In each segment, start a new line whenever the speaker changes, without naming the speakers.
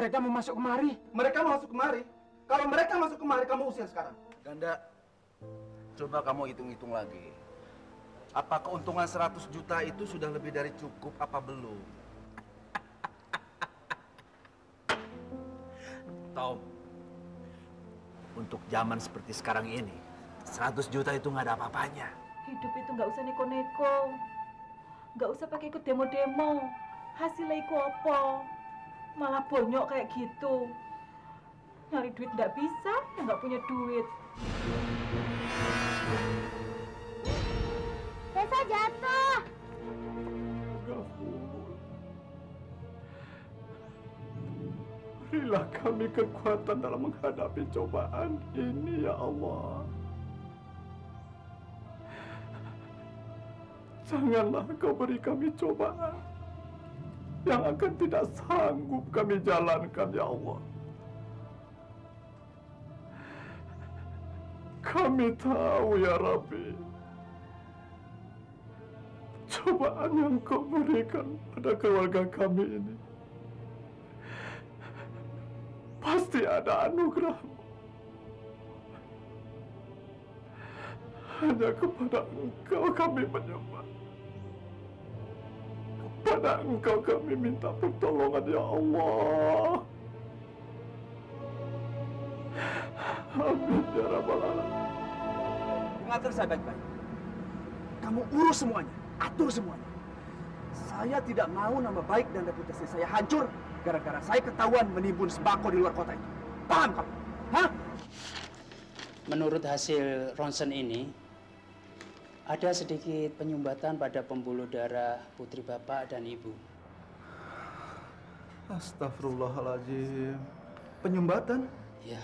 mereka mau masuk kemari.
Mereka mau masuk kemari? Kalau mereka masuk kemari, kamu usir sekarang.
Ganda, coba kamu hitung-hitung lagi. Apa keuntungan 100 juta itu sudah lebih dari cukup apa belum? Tom, untuk zaman seperti sekarang ini, 100 juta itu nggak ada apa-apanya.
Hidup itu nggak usah neko-neko. Nggak usah pakai ikut demo-demo. Hasilnya iku apa? Malah bonyok kayak gitu. Nyari duit nggak bisa, ya nggak punya duit.
Tessa jatuh.
Berilah kami kekuatan dalam menghadapi cobaan ini, ya Allah. Janganlah Kau beri kami cobaan yang akan tidak sanggup kami jalankan, ya Allah. Kami tahu, ya Rabbi, cobaan yang Kau berikan pada keluarga kami ini pasti ada anugerah-Mu. Hanya kepada Engkau kami menyembah. Kepada Engkau kami minta pertolongan, ya Allah. Amin, ya Rabbal Alamin.
Dengarkan saya baik-baik. Kamu urus semuanya, atur semuanya. Saya tidak mau nama baik dan reputasi saya hancur gara-gara saya ketahuan menimbun sembako di luar kota itu. Paham kamu? Hah?
Menurut hasil ronsen ini, ada sedikit penyumbatan pada pembuluh darah putri Bapak dan Ibu.
Astagfirullahaladzim. Penyumbatan?
Ya.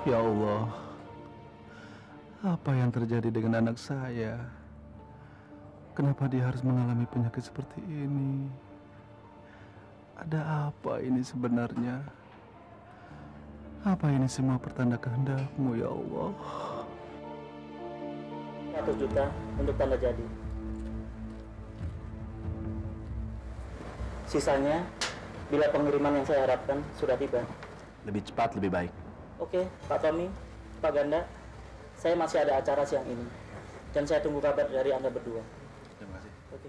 Ya Allah, apa yang terjadi dengan anak saya? Kenapa dia harus mengalami penyakit seperti ini? Ada apa ini sebenarnya? Apa ini semua pertanda kehendak-Mu, ya Allah?
100 juta untuk tanda jadi. Sisanya, bila pengiriman yang saya harapkan sudah tiba.
Lebih cepat, lebih baik.
Oke, Pak Tommy, Pak Ganda, saya masih ada acara siang ini. Dan saya tunggu kabar dari Anda berdua.
Terima kasih.
Oke,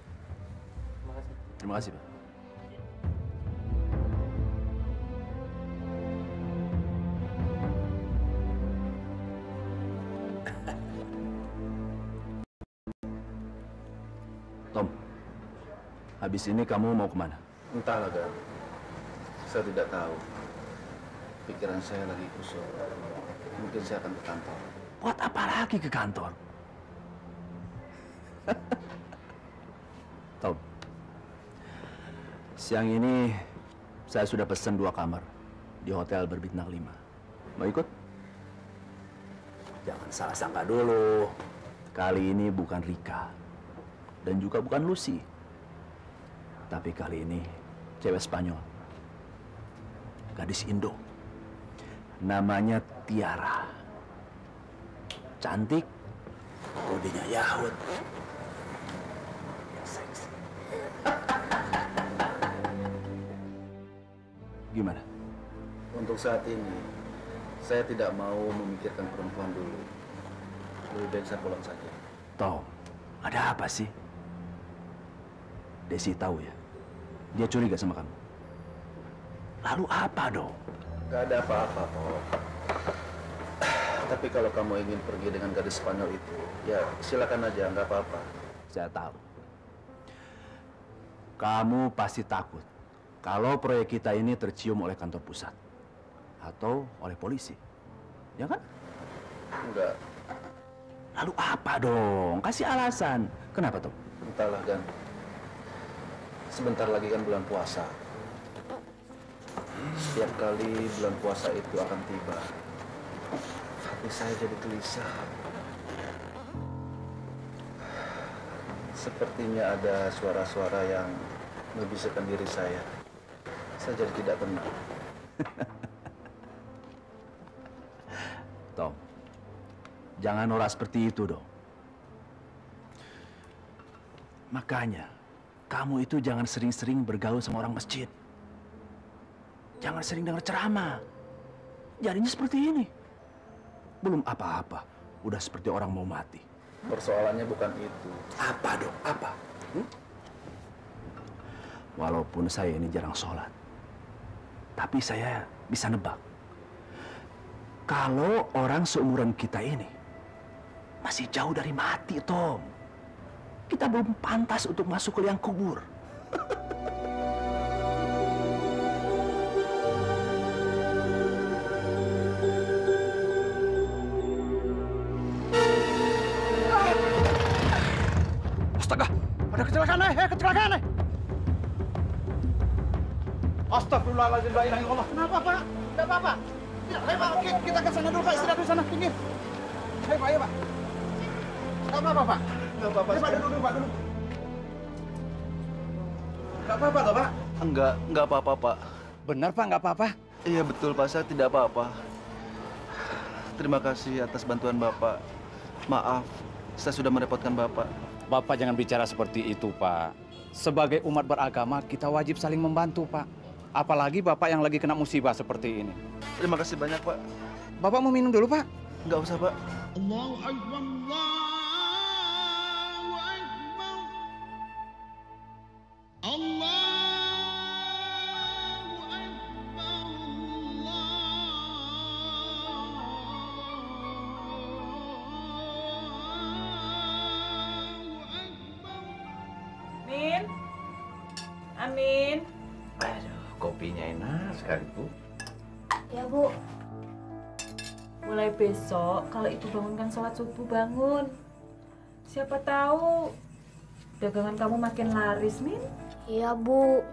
terima kasih.
Terima kasih, Pak. Tom, habis ini kamu mau kemana?
Entahlah, Gan. Saya tidak tahu. Pikiran saya lagi kusut. Mungkin saya akan ke kantor.
Buat apa lagi ke kantor? Tom, siang ini saya sudah pesan 2 kamar di hotel berbintang 5. Mau ikut? Jangan salah sangka dulu. Kali ini bukan Rika. Dan juga bukan Lucy. Tapi kali ini cewek Spanyol. Gadis Indo. Namanya Tiara. Cantik. Bodinya Yahud. Seksi. Gimana?
Untuk saat ini, saya tidak mau memikirkan perempuan dulu. Lebih baik saya pulang saja.
Tom, ada apa sih? Desi tahu ya? Dia curiga sama kamu. Lalu apa dong?
Gak ada apa-apa, Pop. Tapi kalau kamu ingin pergi dengan gadis Spanyol itu, ya silakan aja, nggak apa-apa.
Saya tahu. Kamu pasti takut kalau proyek kita ini tercium oleh kantor pusat atau oleh polisi, ya kan?
Enggak.
Lalu apa dong? Kasih alasan. Kenapa, Tom?
Entahlah, Gan. Sebentar lagi kan bulan puasa. Setiap kali bulan puasa itu akan tiba, hati saya jadi gelisah. Sepertinya ada suara-suara yang membisikkan diri saya. Saya jadi tidak tenang.
Tom, jangan norak seperti itu dong. Makanya, kamu itu jangan sering-sering bergaul sama orang masjid. Jangan sering dengar ceramah. Jadinya seperti ini. Belum apa-apa, udah seperti orang mau mati.
Persoalannya bukan itu.
Apa dong? Apa? Walaupun saya ini jarang sholat, tapi saya bisa nebak. Kalau orang seumuran kita ini masih jauh dari mati, Tom. Kita belum pantas untuk masuk ke liang kubur.
Astaga, ada kecelakaan kecelakaan Astagfirullahaladzim, la ilaha illallah. Kenapa, Pak? Tidak apa-apa. Ya, ayo, Pak. Oke, kita ke sana dulu, Pak. Istirahat di sana, pinggir. Ayo, Pak, ayo, Pak. Tidak apa-apa, Pak.
Nggak apa-apa.
Ayo, Pak, duduk, Pak, duduk. Nggak apa-apa, toh, Pak?
Enggak apa-apa, Pak.
Benar, Pak, nggak apa-apa.
Iya betul, Pak. Saya tidak apa-apa. Terima kasih atas bantuan Bapak. Maaf, saya sudah merepotkan Bapak.
Bapak jangan bicara seperti itu, Pak. Sebagai umat beragama, kita wajib saling membantu, Pak. Apalagi Bapak yang lagi kena musibah seperti ini.
Terima kasih banyak, Pak.
Bapak mau minum dulu, Pak?
Nggak usah, Pak.
Allahu Akbar, Allahu Akbar. Allahu Akbar, Allahu Akbar.
Min, Amin.
Aduh, kopinya enak sekali, Bu.
Ya, Bu.
Mulai besok, kalau ibu bangunkan sholat subuh, bangun. Siapa tahu dagangan kamu makin laris, Min.
Iya, Bu.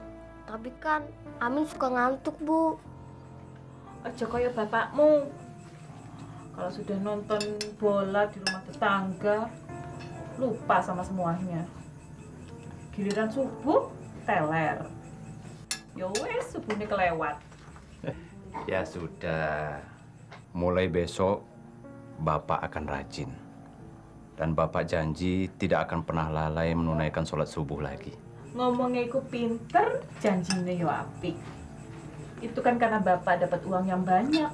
Tapi kan Amin suka ngantuk, Bu.
Aja kaya bapakmu. Kalau sudah nonton bola di rumah tetangga, lupa sama semuanya. Giliran subuh, teler. Ya wes, subuhnya kelewat.
Ya sudah. Mulai besok, Bapak akan rajin. Dan Bapak janji tidak akan pernah lalai menunaikan sholat subuh lagi.
Ngomongnya iku pinter, janjinya yo apik. Itu kan karena Bapak dapat uang yang banyak.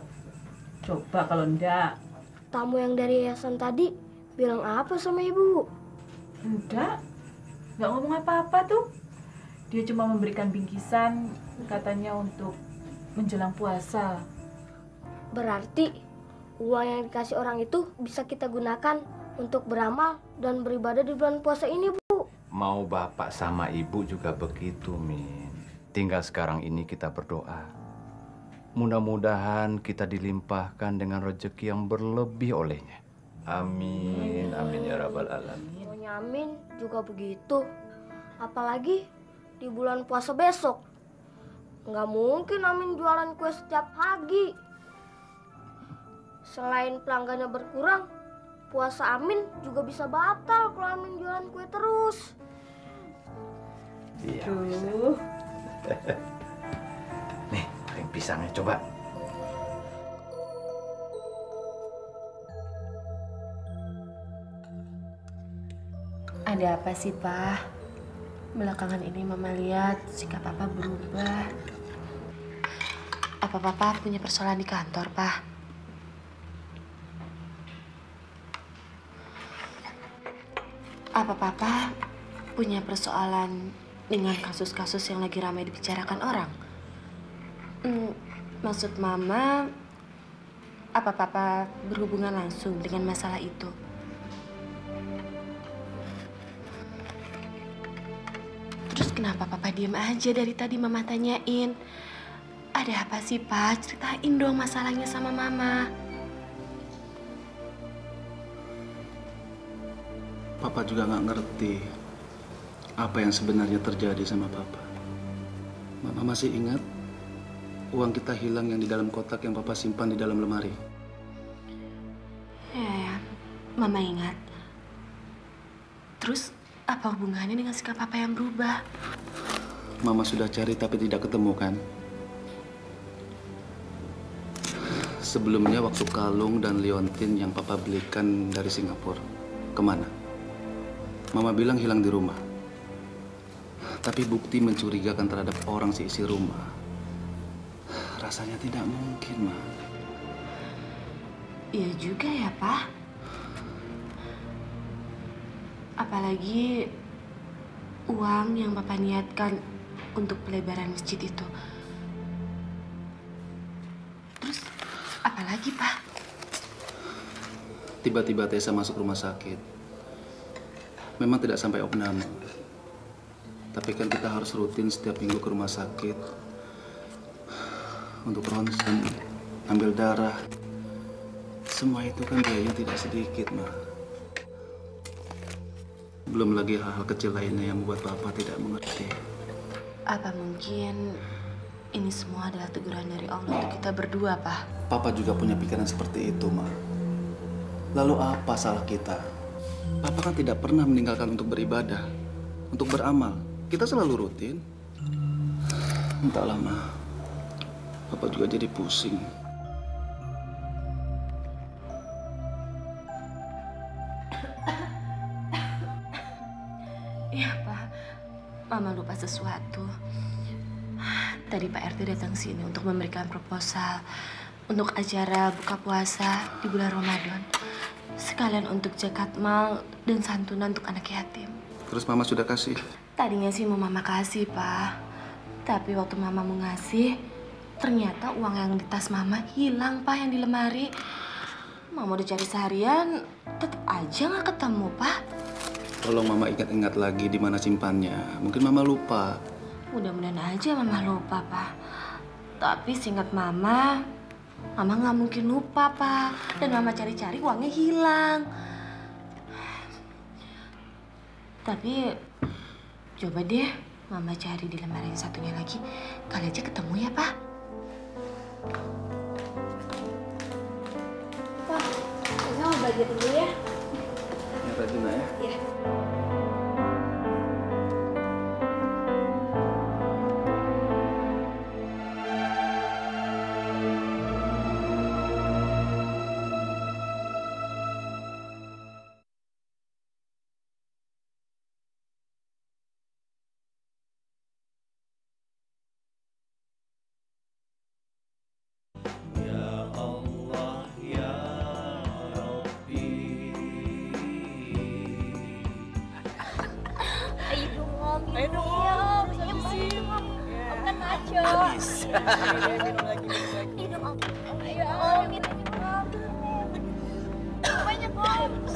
Coba kalau ndak.
Tamu yang dari yayasan tadi bilang apa sama Ibu?
Ndak ngomong apa-apa tuh. Dia cuma memberikan bingkisan, katanya untuk menjelang puasa.
Berarti uang yang dikasih orang itu bisa kita gunakan untuk beramal dan beribadah di bulan puasa ini, Bu.
Mau Bapak sama Ibu juga begitu, Min. Tinggal sekarang ini kita berdoa. Mudah-mudahan kita dilimpahkan dengan rezeki yang berlebih olehnya. Amin, amin ya rabbal alamin.
Maunya Amin juga begitu. Apalagi di bulan puasa besok. Nggak mungkin Amin jualan kue setiap pagi. Selain pelanggannya berkurang, puasa Amin juga bisa batal kalau Amin jualan kue terus.
Iya.
Tuh.
Nih, goreng pisangnya coba.
Ada apa sih, Pak? Belakangan ini Mama lihat sikap Papa berubah. Apa Papa punya persoalan di kantor, Pak? Apa Papa punya persoalan dengan kasus-kasus yang lagi ramai dibicarakan orang? Maksud Mama, apa Papa berhubungan langsung dengan masalah itu? Terus kenapa Papa diem aja dari tadi Mama tanyain? Ada apa sih, Pak? Ceritain dong masalahnya sama Mama.
Papa juga nggak ngerti apa yang sebenarnya terjadi sama Papa. Mama masih ingat uang kita hilang yang di dalam kotak yang Papa simpan di dalam lemari.
Ya, Mama ingat. Terus apa hubungannya dengan sikap Papa yang berubah?
Mama sudah cari tapi tidak ketemu kan? Sebelumnya waktu kalung dan liontin yang Papa belikan dari Singapura, kemana? Mama bilang hilang di rumah. Tapi bukti mencurigakan terhadap orang seisi rumah, rasanya tidak mungkin, Ma.
Iya juga ya, Pak. Apalagi uang yang Papa niatkan untuk pelebaran masjid itu. Terus apa lagi, Pak?
Tiba-tiba Tessa masuk rumah sakit. Memang tidak sampai opname. Tapi kan kita harus rutin setiap minggu ke rumah sakit untuk ronsen, ambil darah. Semua itu kan biayanya tidak sedikit, Ma. Belum lagi hal-hal kecil lainnya yang membuat Papa tidak mengerti.
Apa mungkin ini semua adalah teguran dari Allah untuk kita berdua, Pak?
Papa juga punya pikiran seperti itu, Ma. Lalu apa salah kita? Papa kan tidak pernah meninggalkan untuk beribadah, untuk beramal. Kita selalu rutin. Entahlah, Ma. Papa juga jadi pusing.
Iya, Pak. Mama lupa sesuatu. Tadi Pak RT datang sini untuk memberikan proposal untuk acara buka puasa di bulan Ramadan. Sekalian untuk zakat mal dan santunan untuk anak yatim.
Terus Mama sudah kasih?
Tadinya sih mau Mama kasih, Pak. Tapi waktu Mama mau ngasih, ternyata uang yang di tas Mama hilang, Pak, yang di lemari. Mama udah cari seharian, tetap aja nggak ketemu, Pak.
Tolong Mama ingat-ingat lagi di mana simpannya. Mungkin Mama lupa.
Mudah-mudahan aja Mama lupa, Pak. Tapi seingat Mama nggak mungkin lupa, Pak. Dan Mama cari-cari uangnya hilang. Tapi coba deh Mama cari di lemari yang satunya lagi. Kali aja ketemu ya, Pak.
Pak, saya mau belajar dulu ya.
Ya, rajin ya.
Iya.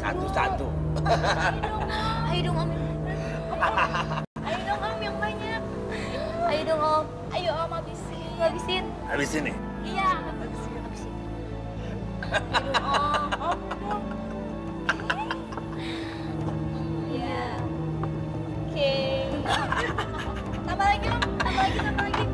Satu-satu.
Ayo dong Om. Ayo dong Om yang banyak. Ayo dong Om. Ayo Om habisin. Habisin.
Habisin nih.
Iya, habisin. Ayo dong Om. Om dong. Iya. Oke. Tambah lagi Om. Tambah lagi. Tambah lagi.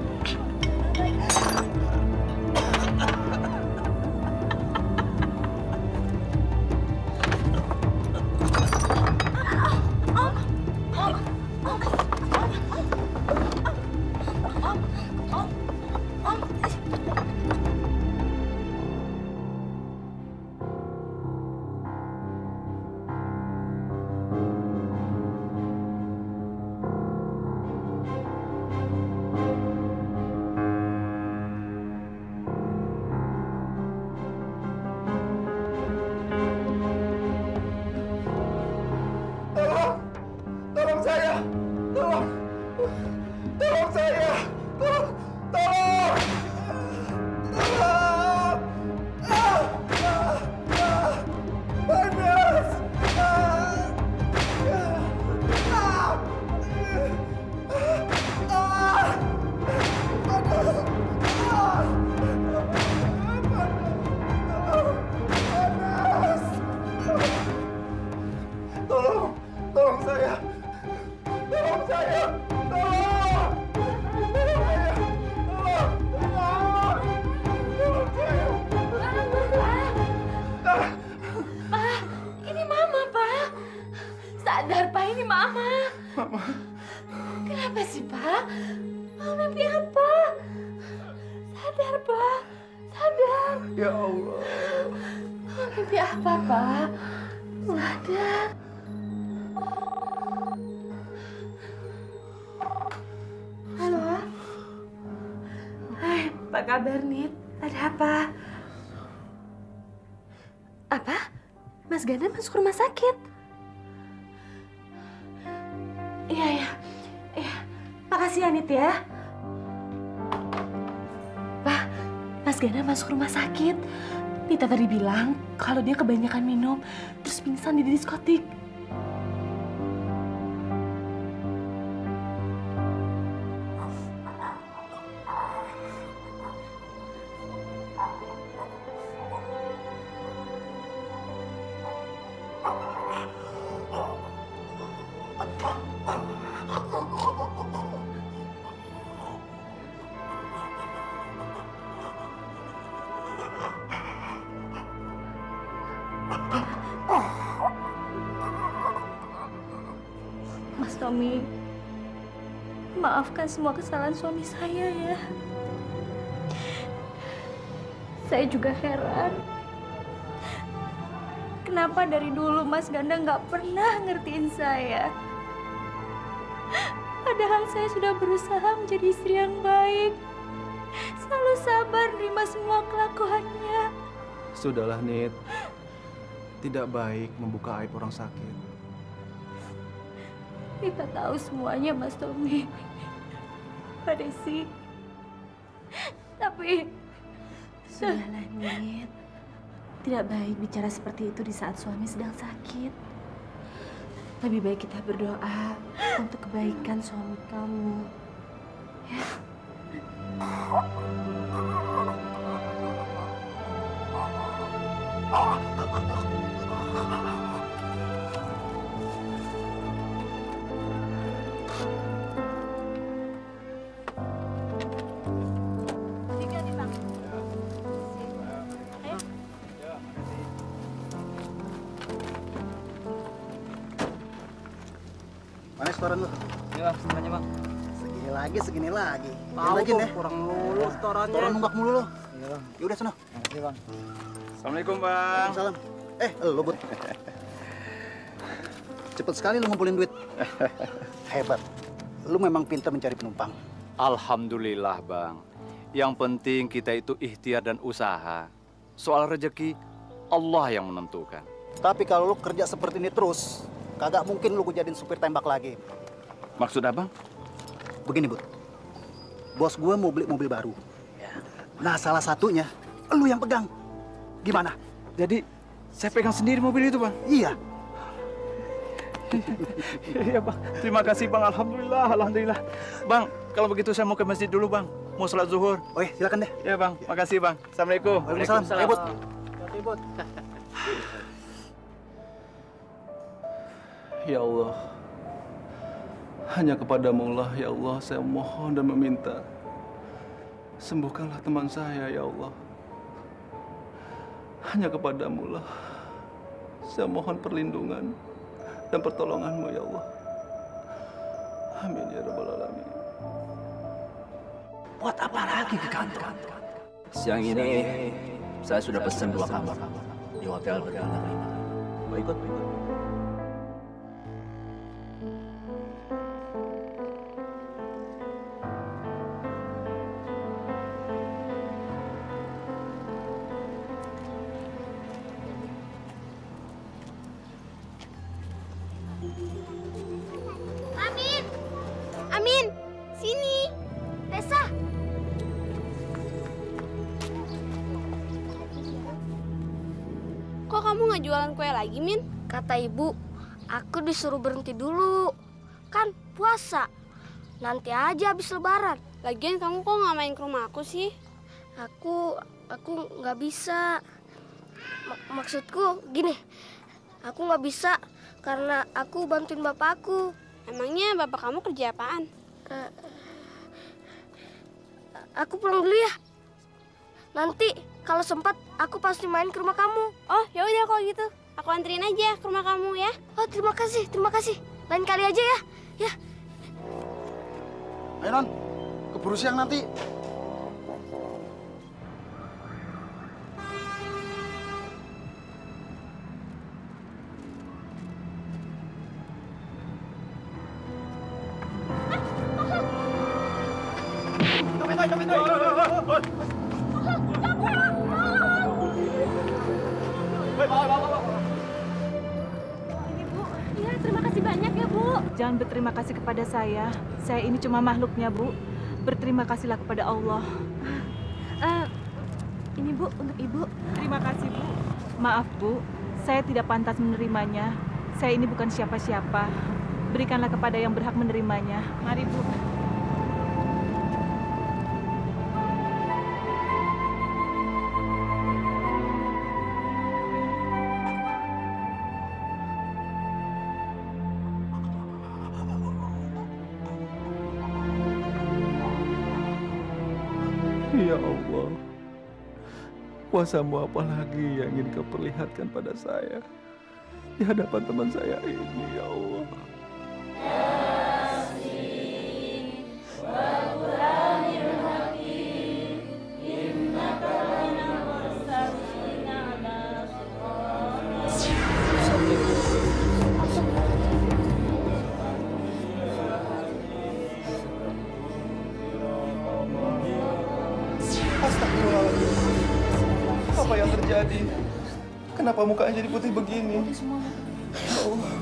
Apa kabar, Nit? Ada apa? Apa? Mas Ganda masuk rumah sakit? Iya. Makasih ya, Nit ya. Pak, Mas Ganda masuk rumah sakit. Nita tadi bilang kalau dia kebanyakan minum, terus pingsan di diskotik.
Mas Tommy, maafkan semua kesalahan suami saya ya. Saya juga heran. Kenapa dari dulu Mas Ganda nggak pernah ngertiin saya? Padahal saya sudah berusaha menjadi istri yang baik. Selalu sabar nerima semua kelakuannya.
Sudahlah, Nit. Tidak baik membuka aib orang sakit.
Kita tahu semuanya, Mas Tommy. Pak Desi. Tapi...
Sudahlah, Nit. Tidak baik bicara seperti itu di saat suami sedang sakit. Lebih baik kita berdoa untuk kebaikan suami kamu. Ya.
Mana setoran lu?
Ini bang, semuanya bang.
Segini lagi.
Tahu
Lagi
tuh,
deh.
kurang lulu setorannya.
Setoran nunggak mulu lo.
Iya bang.
Yaudah sono.
Makasih bang.
Assalamualaikum, Bang.
Salam. Lo Bud. Cepet sekali lu ngumpulin duit. Hebat. Lu memang pintar mencari penumpang.
Alhamdulillah, Bang. Yang penting kita itu ikhtiar dan usaha. Soal rezeki, Allah yang menentukan.
Tapi kalau lu kerja seperti ini terus, kagak mungkin lu jadiin supir tembak lagi.
Maksud Abang?
Begini, Bud. Bos gue mau beli mobil baru. Nah, salah satunya lu yang pegang. Gimana?
Jadi, saya pegang sendiri mobil itu, Bang?
Iya.
Iya, Bang. Terima kasih, Bang. Alhamdulillah. Bang, kalau begitu saya mau ke masjid dulu, Bang. Mau sholat zuhur.
Oh iya, silakan deh.
Iya, Bang. Makasih, Bang. Assalamualaikum.
Waalaikumsalam. Bud.
Bud. Ya Allah, hanya kepadamu lah ya Allah saya mohon dan meminta. Sembuhkanlah teman saya ya Allah. Hanya kepadamu lah saya mohon perlindungan dan pertolonganmu ya Allah. Amin ya rabbal alamin.
Buat apa lagi ke kantor? Siang ini saya sudah pesan 2 kamar di hotel berbintang 5. Mau ikut?
Amin, sini. Tessa.
Kok kamu nggak jualan kue lagi, Min?
Kata ibu, aku disuruh berhenti dulu. Kan puasa. Nanti aja habis lebaran.
Lagian kamu kok nggak main ke rumah aku sih?
Aku nggak bisa. Maksudku gini, aku nggak bisa karena aku bantuin bapakku.
Emangnya bapak kamu kerja apaan?
Aku pulang dulu ya. Nanti kalau sempat aku pasti main ke rumah kamu.
Oh, ya udah kalau gitu. Aku anterin aja ke rumah kamu ya.
Oh, terima kasih. Lain kali aja ya. Ya.
Ayo Non, keburu siang nanti.
Ini Bu.
Iya, terima kasih banyak ya, Bu.
Jangan berterima kasih kepada saya. Saya ini cuma makhluknya, Bu. Berterima kasihlah kepada Allah.
Ini Bu, untuk Ibu.
Terima kasih, Bu. Maaf, Bu. Saya tidak pantas menerimanya. Saya ini bukan siapa-siapa. Berikanlah kepada yang berhak menerimanya. Mari, Bu.
Ya Allah, kuasa-Mu apa lagi yang ingin Kau perlihatkan pada saya di hadapan teman saya ini, ya Allah.
Astagfirullahaladzim. Apa yang terjadi? Kenapa mukanya jadi putih begini? Ya Allah.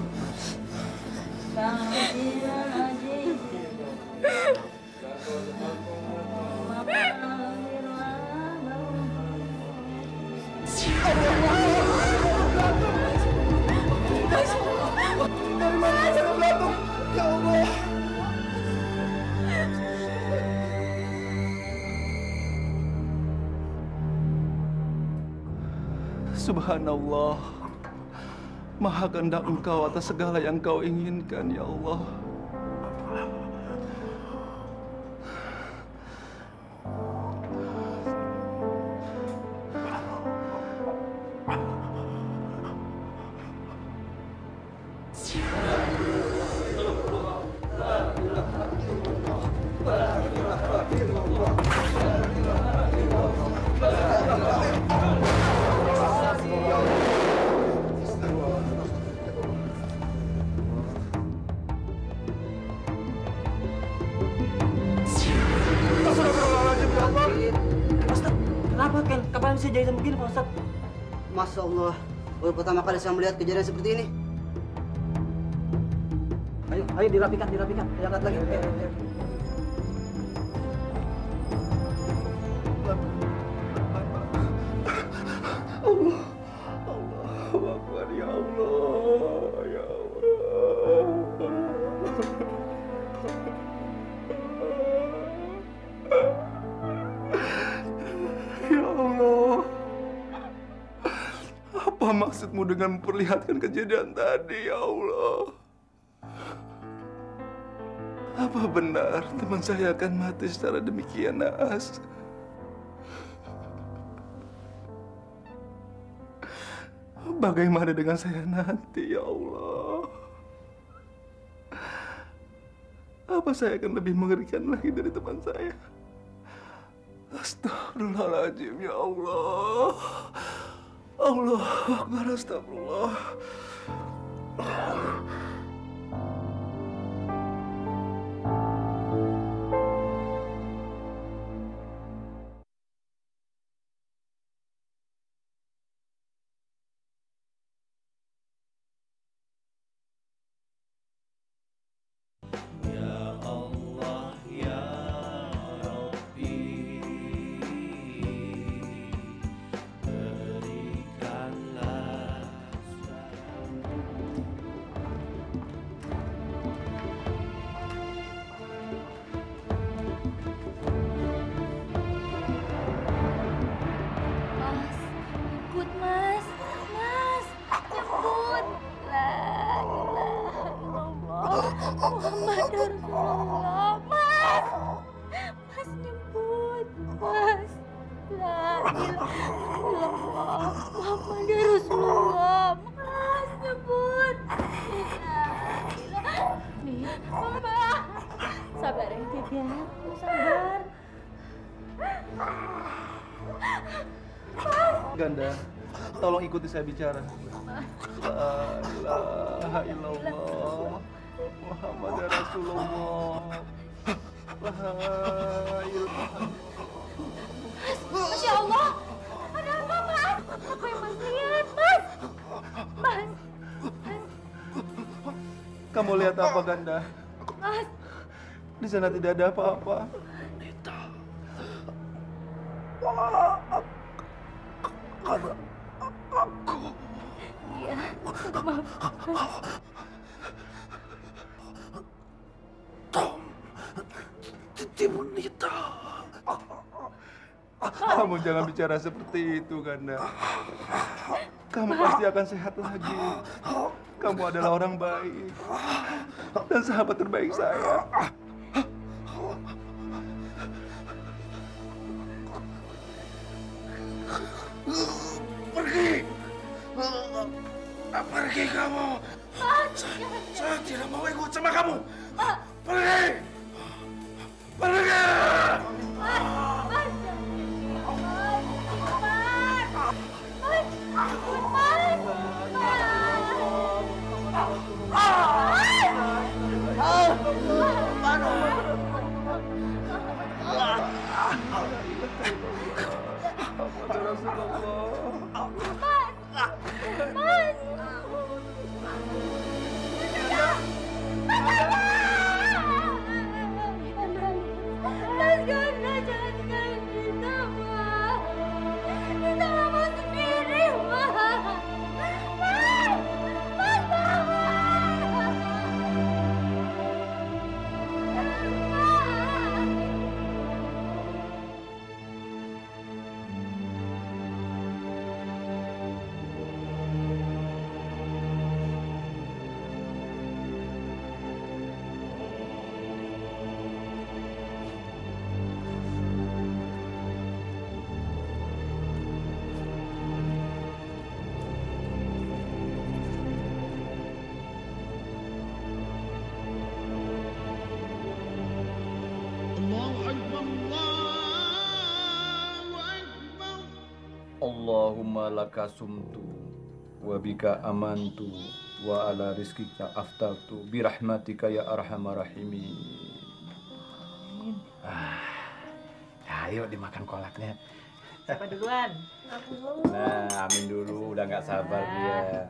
Dari mana saya belatung? Ya Allah. Subhanallah, Maha kehendak Engkau atas segala yang Kau inginkan, ya Allah.
Kenapa Ken? Kapan bisa jahitan begini Pak Ustadz? Masya Allah, baru pertama kali saya melihat kejadian seperti ini. Ayo dirapikan, diangkat lagi. Ayo.
Allah, Allahu Akbar, ya Allah, ya Allah. Ya Allah, apa maksud-Mu dengan memperlihatkan kejadian tadi, ya Allah? Apa benar teman saya akan mati secara demikian naas? Bagaimana dengan saya nanti, ya Allah? Apa saya akan lebih mengerikan lagi dari teman saya? Astagfirullahaladzim, ya Allah. Allah Akbar, astagfirullah.
Muhammad Rasulullah, Mas. Mas nyebut, Mas. La ilaha illallah, Muhammad Rasulullah, Mas nyebut. Nih, Mama. Sabar ya, Tit ya. Sabar.
Ganda, tolong ikuti saya bicara. La ilaha illallah, Muhammad Rasulullah. La ilaha
Kamu lihat apa, Ganda?
Mas.
Di sana tidak ada apa-apa.
Karena aku.
Iya, maaf.
Tom, Timunita.
Kamu jangan bicara seperti itu, Ganda. Kamu pasti akan sehat lagi. Kamu adalah orang baik dan sahabat terbaik saya.
Pergi! Pergi kamu! Saya tidak mau ikut sama kamu! Pergi! Pergi!
Allahumma laka sumtu wa bika amantu wa ala rizkika aftartu birahmatika ya arhamar rahimin.
Ayo dimakan kolaknya.
Siapa duluan?
Aku dulu.
Nah, Amin dulu, udah nggak sabar dia.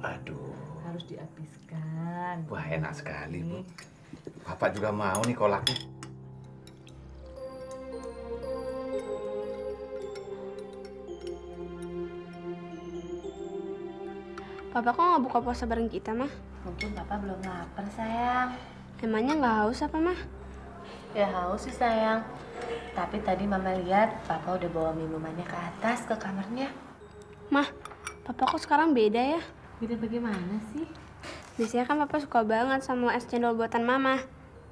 Aduh.
Harus dihabiskan.
Wah, enak sekali, Bu. Bapak juga mau nih kolaknya.
Papa kok nggak buka puasa bareng kita, Mah?
Mungkin Papa belum lapar, sayang.
Emangnya nggak haus apa, Mah?
Ya haus sih, sayang. Tapi tadi Mama lihat Papa udah bawa minumannya ke atas, ke kamarnya.
Mah, Papa kok sekarang beda ya?
Beda bagaimana sih?
Biasanya kan Papa suka banget sama es cendol buatan Mama.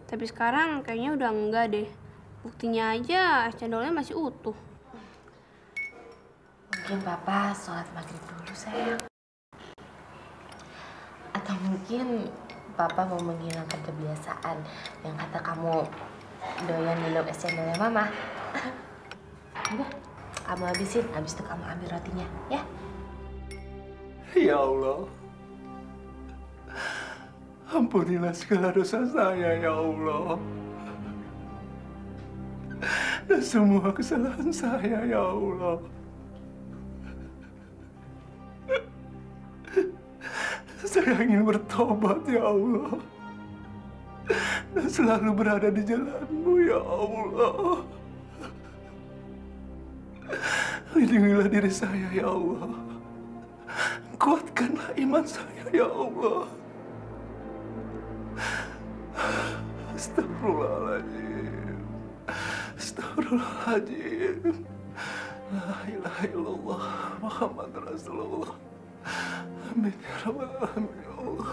Tapi sekarang kayaknya udah enggak deh. Buktinya aja es cendolnya masih utuh.
Mungkin Papa sholat maghrib dulu, sayang. Atau mungkin Papa mau menghilangkan kebiasaan yang kata kamu doyan minum es cendolnya Mama. Udah, kamu habisin, habis itu kamu ambil rotinya, ya?
Ya Allah, ampunilah segala dosa saya, ya Allah. Dan semua kesalahan saya, ya Allah. Saya ingin bertobat, ya Allah. Dan selalu berada di jalan-Mu, ya Allah. Lindungilah diri saya, ya Allah. Kuatkanlah iman saya, ya Allah. Astagfirullahaladzim. Astagfirullahaladzim. La ilaha illallah Muhammad Rasulullah. Amin ya rabbal alamin, ya Allah.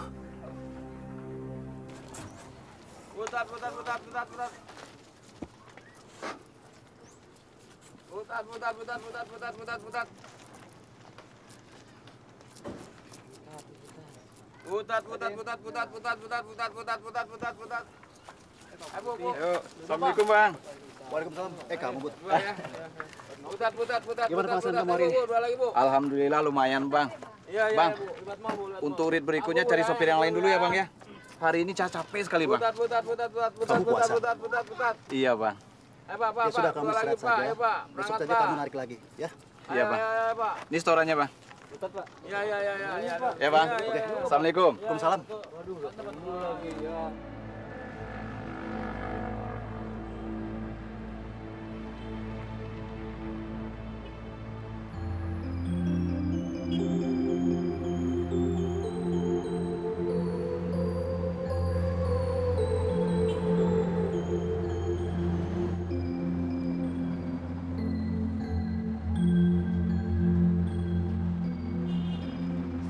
Putar.
Ayo, Assalamualaikum, Bang.
Waalaikumsalam. Kamu, Bud.
Putar.
Gimana perasaan kamu hari ini?
Alhamdulillah lumayan, Bang.
Iya,
Bang,
Bu. Libat mau, Bu.
untuk rit berikutnya cari sopir yang lain dulu ya, Bang ya. Hari ini capek sekali, Bang.
Putar.
Iya, Bang.
Pak.
Ya sudah, kamu istirahat saja.
Pak.
Besok saja kamu narik lagi, ya.
Iya, Bang.
Pak.
Ini setorannya, Bang.
Ustaz, Pak.
Ya.
Ya, Bang.
Ya,
Oke.
ya.
Assalamualaikum.
Waalaikumsalam.
Waduh, ketemu lagi ya.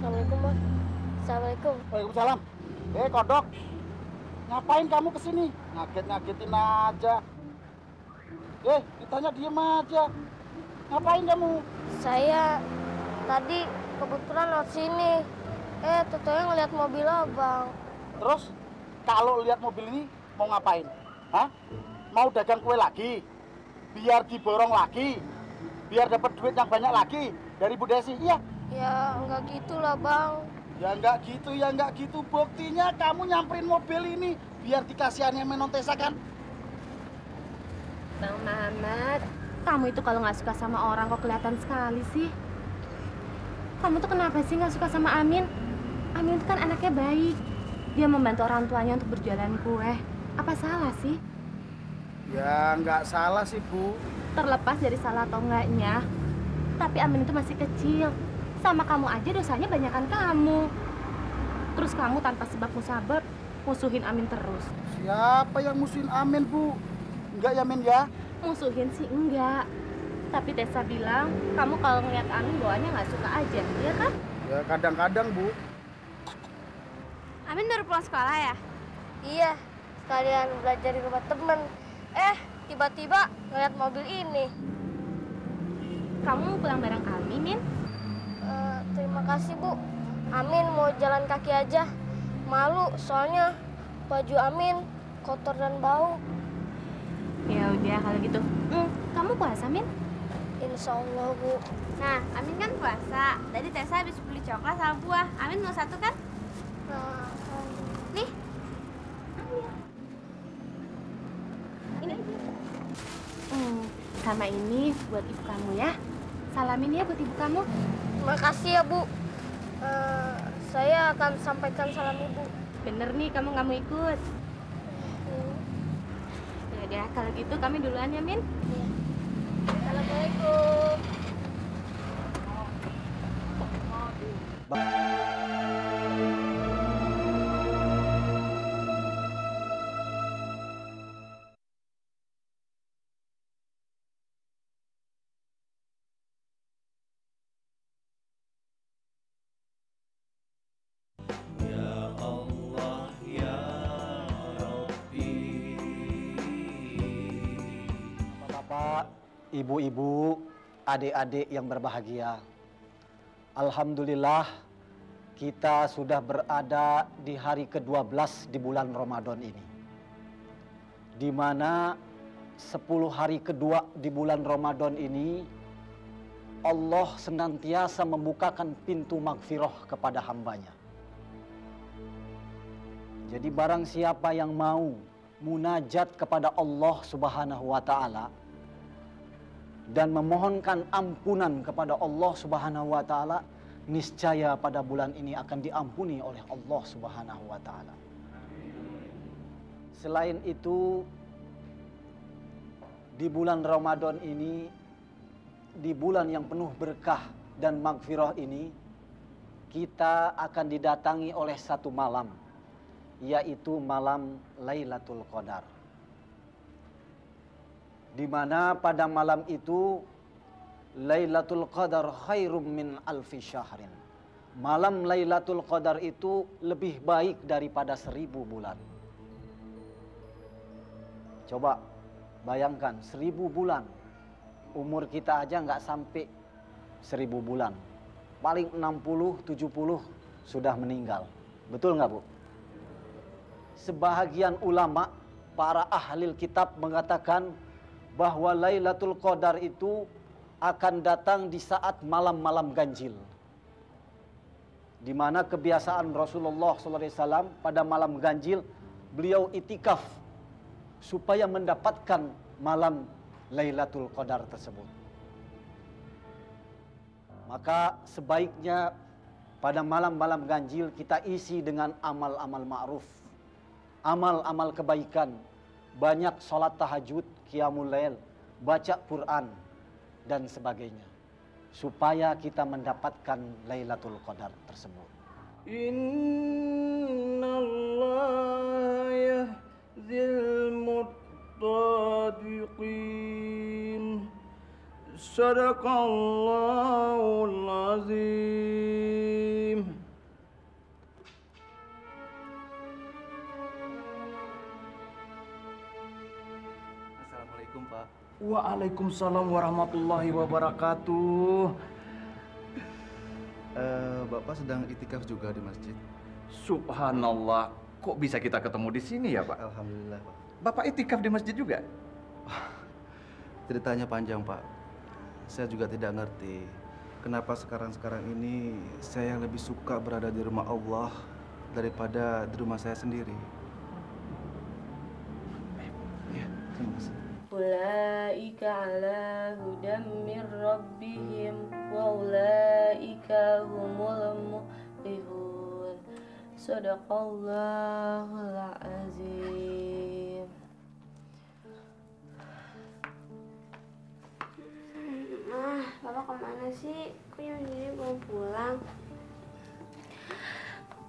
Assalamualaikum, Mas. Assalamualaikum.
Waalaikumsalam. Kodok. Ngapain kamu kesini? Ngaget-ngagetin aja. Ditanya diem aja. Ngapain kamu?
Saya tadi kebetulan lewat sini. Totonya ngeliat mobil abang.
Terus kalau lihat mobil ini mau ngapain? Hah? Mau dagang kue lagi? Biar diborong lagi? Biar dapat duit yang banyak lagi dari Bu Desi? Iya.
Ya enggak gitulah bang.
Ya enggak gitu. Buktinya kamu nyamperin mobil ini biar dikasihannya Menontesa kan?
Bang Mamat, kamu itu kalau nggak suka sama orang kok kelihatan sekali sih. Kamu tuh kenapa sih nggak suka sama Amin? Amin itu kan anaknya baik. Dia membantu orang tuanya untuk berjualan kue. Apa salah sih?
Ya nggak salah sih Bu.
Terlepas dari salah atau enggaknya, tapi Amin itu masih kecil. Sama kamu aja dosanya banyakan kamu. Terus kamu tanpa sebab musabab musuhin Amin terus.
Siapa yang musuhin Amin Bu? Enggak ya Min ya?
Musuhin sih enggak. Tapi Tessa bilang kamu kalau ngeliat Amin bawaannya nggak suka aja, iya kan?
Ya kadang-kadang Bu.
Amin baru pulang sekolah ya?
Iya, sekalian belajar di rumah temen. Tiba-tiba ngeliat mobil ini.
Kamu pulang bareng Amin, Min?
Terima kasih Bu. Amin mau jalan kaki aja. Malu soalnya baju Amin kotor dan bau.
Ya udah kalau gitu. Kamu puasa, Min?
Insya Allah Bu.
Nah, Amin kan puasa. Tadi Tessa habis beli coklat sama buah. Amin mau satu kan? Nih.
Ini aja. Sama ini buat ibu kamu ya. Salamin ya buat ibu kamu.
Terima kasih ya Bu. Saya akan sampaikan salam Ibu.
Bener nih kamu nggak mau ikut. Ya udah kalau gitu kami duluan ya, Min.
Iya. Assalamualaikum.
Bapak, ibu-ibu, adik-adik yang berbahagia. Alhamdulillah, kita sudah berada di hari ke-12 di bulan Ramadan ini. Di mana 10 hari kedua di bulan Ramadan ini, Allah senantiasa membukakan pintu magfirah kepada hambanya. Jadi barang siapa yang mau munajat kepada Allah Subhanahu wa Ta'ala dan memohonkan ampunan kepada Allah Subhanahu wa Ta'ala, niscaya pada bulan ini akan diampuni oleh Allah Subhanahu wa Ta'ala. Selain itu, di bulan Ramadan ini, di bulan yang penuh berkah dan magfirah ini, kita akan didatangi oleh satu malam, yaitu malam Lailatul Qadar. Di mana pada malam itu Lailatul Qadar khairum min alfi syahrin. Malam Lailatul Qadar itu lebih baik daripada 1000 bulan. Coba bayangkan 1000 bulan. Umur kita aja nggak sampai 1000 bulan. Paling 60-70 sudah meninggal. Betul nggak Bu? Sebahagian ulama, para ahli kitab mengatakan bahwa Lailatul Qadar itu akan datang di saat malam-malam ganjil. Di mana kebiasaan Rasulullah SAW pada malam ganjil, beliau itikaf supaya mendapatkan malam Lailatul Qadar tersebut. Maka sebaiknya pada malam-malam ganjil kita isi dengan amal-amal ma'ruf, amal-amal kebaikan, banyak sholat tahajud, qiyamul lail, baca Quran, dan sebagainya. Supaya kita mendapatkan Lailatul Qadar tersebut.
Innallaha yahzil muttadiqin. Sadaqallahul azim.
Assalamualaikum, Pak.
Waalaikumsalam warahmatullahi wabarakatuh.
Bapak sedang itikaf juga di masjid?
Subhanallah, kok bisa kita ketemu di sini ya, Pak?
Alhamdulillah, Pak.
Bapak itikaf di masjid juga?
Ceritanya panjang, Pak. Saya juga tidak ngerti kenapa sekarang-sekarang ini saya lebih suka berada di rumah Allah daripada di rumah saya sendiri. Ya, terima kasih.
Ulaika ala hudam min rabbihim wa ulaika humul muflihun. Sadaqallahul azim.
Bapak kemana sih? Kok jam segini belum pulang?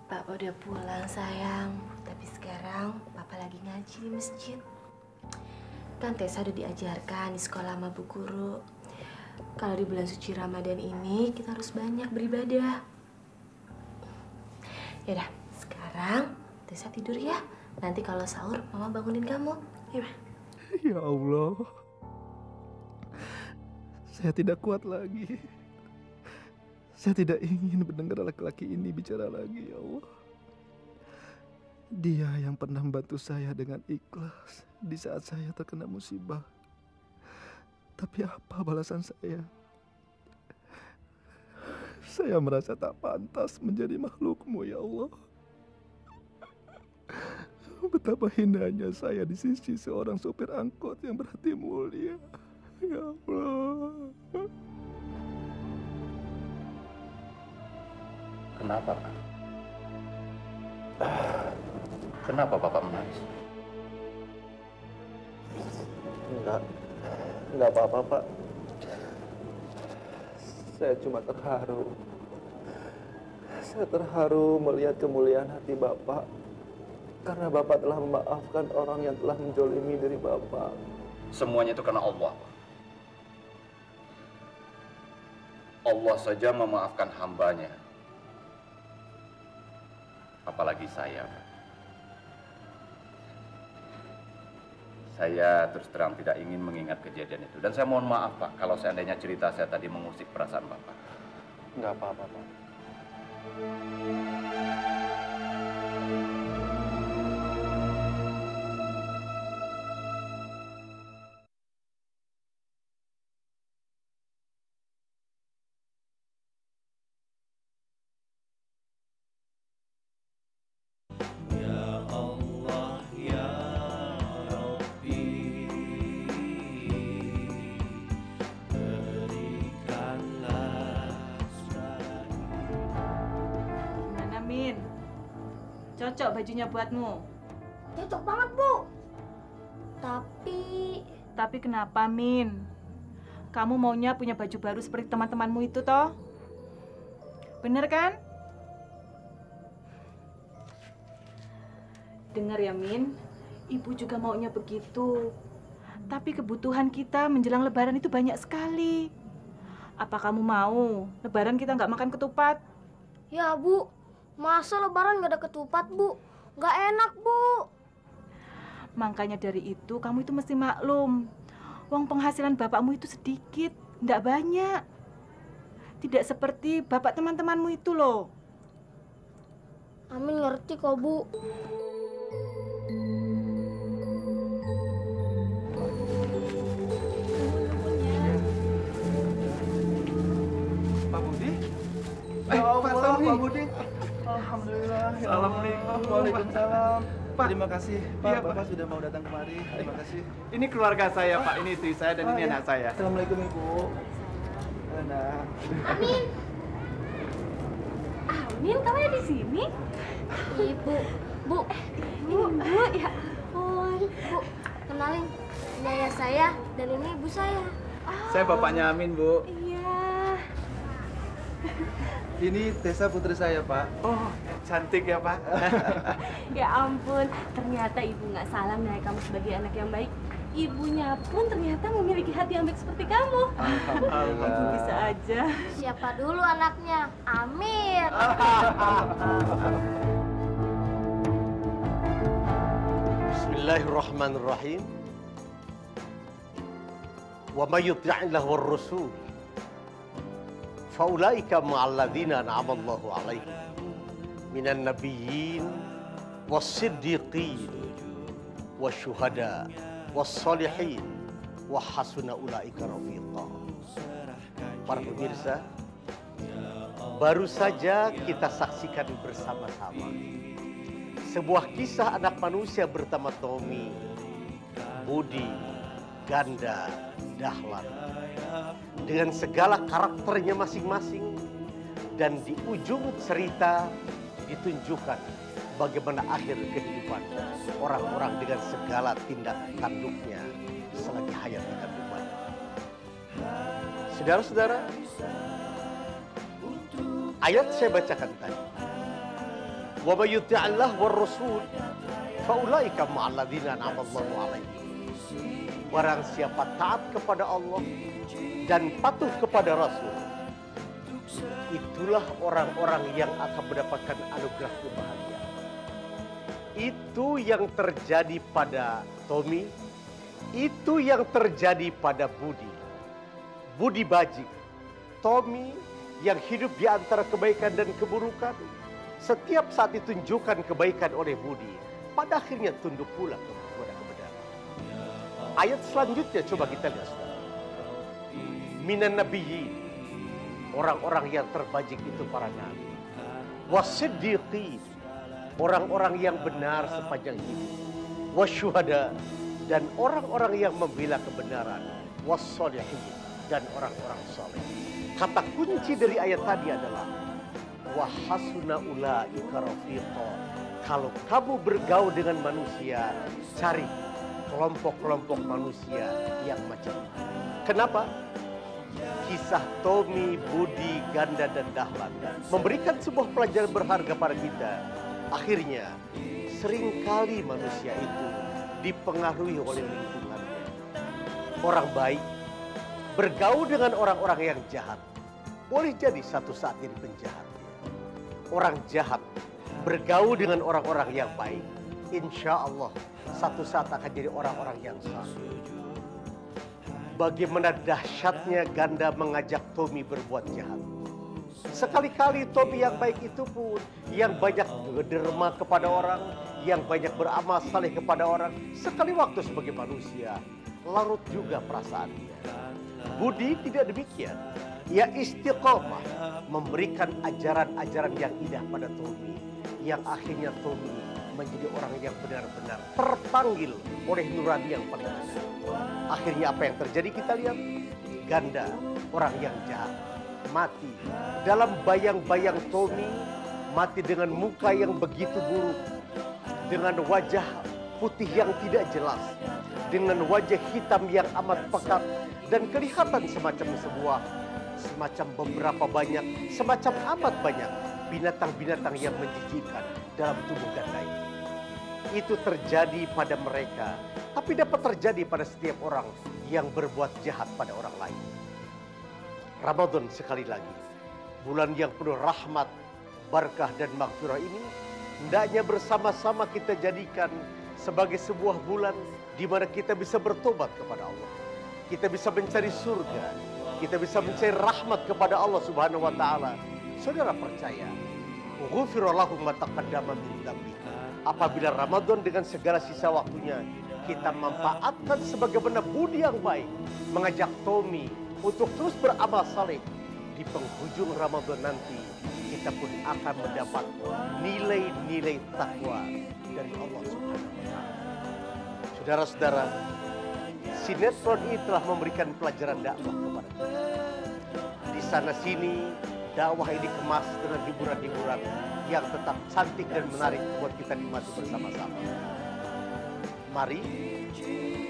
Bapak udah pulang sayang, tapi sekarang Bapak lagi ngaji di masjid. Kan Tessa udah diajarkan di sekolah sama Bu Guru. Kalau di bulan suci Ramadan ini kita harus banyak beribadah. Yaudah, sekarang Tessa tidur ya. Nanti kalau sahur Mama bangunin kamu. Ya,
Ya Allah. Saya tidak kuat lagi. Saya tidak ingin mendengar laki-laki ini bicara lagi, ya Allah. Dia yang pernah membantu saya dengan ikhlas di saat saya terkena musibah. Tapi apa balasan saya? Saya merasa tak pantas menjadi makhlukmu, ya Allah. Betapa hinanya saya di sisi seorang sopir angkot yang berhati mulia. Ya Allah.
Kenapa, Pak? Kenapa Bapak menangis?
Enggak apa-apa, Pak. Saya cuma terharu. Saya terharu melihat kemuliaan hati Bapak. Karena Bapak telah memaafkan orang yang telah menjolimi diri Bapak.
Semuanya itu karena Allah, Pak. Allah saja memaafkan hambanya. Apalagi saya, Pak. Saya terus terang tidak ingin mengingat kejadian itu. Dan saya mohon maaf, Pak, kalau seandainya cerita saya tadi mengusik perasaan Bapak.
Enggak apa-apa, Pak.
Cocok bajunya buatmu.
Cocok banget, Bu. Tapi
kenapa, Min? Kamu maunya punya baju baru seperti teman-temanmu itu, toh? Bener kan? Dengar ya, Min. Ibu juga maunya begitu. Tapi kebutuhan kita menjelang Lebaran itu banyak sekali. Apa kamu mau Lebaran kita nggak makan ketupat?
Ya, Bu. Masa Lebaran nggak ada ketupat, Bu? Nggak enak, Bu.
Makanya dari itu, kamu itu mesti maklum. Uang penghasilan bapakmu itu sedikit, nggak banyak. Tidak seperti bapak teman-temanmu itu loh.
Amin ngerti kok, Bu.
Pak Budi?
Pak Budi. Alhamdulillah.
Assalamualaikum.
Waalaikumsalam.
Pak, terima kasih. Pak,
Iya,
Bapak
Pak.
sudah mau datang kemari. Terima kasih.
Ini keluarga saya, Pak. Ini istri saya dan ini anak saya.
Assalamualaikum, Ibu.
Nak.
Amin. Amin, kamu ada di sini?
Ibu, Bu.
Ibu, ya ampun.
Bu, kenalin. Ini ayah saya dan ini ibu saya.
Saya bapaknya Amin, Bu.
Iya.
Ini Tessa putri saya, Pak.
Oh, cantik ya, Pak.
Ya ampun, ternyata ibu nggak salah menilai kamu sebagai anak yang baik. Ibunya pun ternyata memiliki hati yang baik seperti kamu.
Alhamdulillah.
Ibu bisa aja.
Siapa dulu anaknya? Amir.
Bismillahirrahmanirrahim. Wa may yuti'illah war rasul faulaika ma'al ladzina an'ama Allahu 'alaihim minan nabiyyin was-siddiqin wasyuhada was-solihin wa hasuna ulaika rafiqa. Para pemirsa, baru saja kita saksikan bersama-sama sebuah kisah anak manusia bernama Tommy, Budi, Ganda, Dahlan, dengan segala karakternya masing-masing, dan di ujung cerita ditunjukkan bagaimana akhir kehidupan orang-orang dengan segala tindak tanduknya selagi hayat di kandungan. Saudara-saudara, ayat saya bacakan tadi. Wa may yuti'illah war rasul faulaika ma'al ladzina an'ama Allahu 'alaihim. Barang siapa taat kepada Allah dan patuh kepada Rasul, itulah orang-orang yang akan mendapatkan anugerah kebahagiaan. Itu yang terjadi pada Tommy, itu yang terjadi pada Budi. Budi Bajik, Tommy yang hidup di antara kebaikan dan keburukan, setiap saat ditunjukkan kebaikan oleh Budi, pada akhirnya tunduk pula kepada kebenaran. Ayat selanjutnya coba kita lihat, saudara. Minan nabiyyin, orang-orang yang terbajik itu para nabi. Wasiddiqin, orang-orang yang benar sepanjang hidup. Wasyuhada, dan orang-orang yang membela kebenaran. Wassolihin, dan orang-orang soleh. Kata kunci dari ayat tadi adalah wahasuna ulaika rafiqa. Kalau kamu bergaul dengan manusia, cari kelompok-kelompok manusia yang macam itu. Kenapa? Kisah Tommy, Budi, Ganda, dan Dahlan memberikan sebuah pelajaran berharga pada kita. Akhirnya, seringkali manusia itu dipengaruhi oleh lingkungannya. Orang baik bergaul dengan orang-orang yang jahat, boleh jadi satu saat jadi penjahat. Orang jahat bergaul dengan orang-orang yang baik, insya Allah satu saat akan jadi orang-orang yang saleh. Bagaimana dahsyatnya Ganda mengajak Tommy berbuat jahat. Sekali-kali Tommy yang baik itu pun, yang banyak derma kepada orang, yang banyak beramal saleh kepada orang, sekali waktu sebagai manusia, larut juga perasaannya. Budi tidak demikian. Ia istiqomah memberikan ajaran-ajaran yang indah pada Tommy, yang akhirnya Tommy menjadi orang yang benar-benar terpanggil oleh nurani yang paling benar. Akhirnya apa yang terjadi kita lihat? Ganda, orang yang jahat, mati dalam bayang-bayang Tommy, mati dengan muka yang begitu buruk, dengan wajah putih yang tidak jelas, dengan wajah hitam yang amat pekat, dan kelihatan semacam beberapa banyak, semacam amat banyak binatang-binatang yang menjijikkan dalam tubuh Ganda itu. Itu terjadi pada mereka, tapi dapat terjadi pada setiap orang yang berbuat jahat pada orang lain. Ramadan sekali lagi, bulan yang penuh rahmat, berkah dan maghfirah ini, hendaknya bersama-sama kita jadikan sebagai sebuah bulan di mana kita bisa bertobat kepada Allah. Kita bisa mencari surga, kita bisa mencari rahmat kepada Allah Subhanahu wa taala. Saudara percaya, ghufira lahum ma taqaddama min dzambi. Apabila Ramadan dengan segala sisa waktunya kita manfaatkan sebagaimana Budi yang baik, mengajak Tommy untuk terus beramal saleh, di penghujung Ramadan nanti kita pun akan mendapat nilai-nilai takwa dari Allah Subhanahu wa taala. Saudara-saudara, sinetron ini telah memberikan pelajaran dakwah kepada kita. di sana sini dakwah ini kemas dengan hiburan-hiburan yang tetap cantik dan menarik buat kita nikmati bersama-sama. Mari,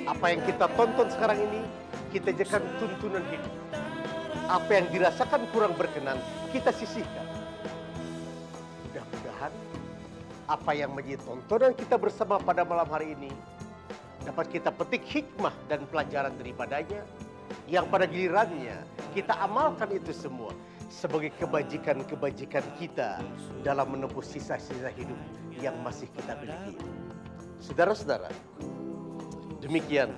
apa yang kita tonton sekarang ini, kita jadikan tuntunan hidup. Apa yang dirasakan kurang berkenan, kita sisihkan. Mudah-mudahan, apa yang menjadi tontonan kita bersama pada malam hari ini, dapat kita petik hikmah dan pelajaran daripadanya, yang pada gilirannya kita amalkan itu semua sebagai kebajikan-kebajikan kita dalam menempuh sisa-sisa hidup yang masih kita miliki. Saudara-saudara, demikian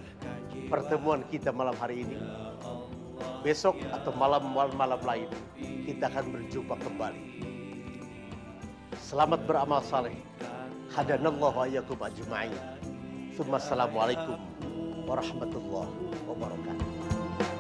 pertemuan kita malam hari ini. Besok atau malam-malam lain kita akan berjumpa kembali. Selamat beramal saleh. Hadanallahu wa iyyakum ajma'in. Assalamualaikum warahmatullahi wabarakatuh.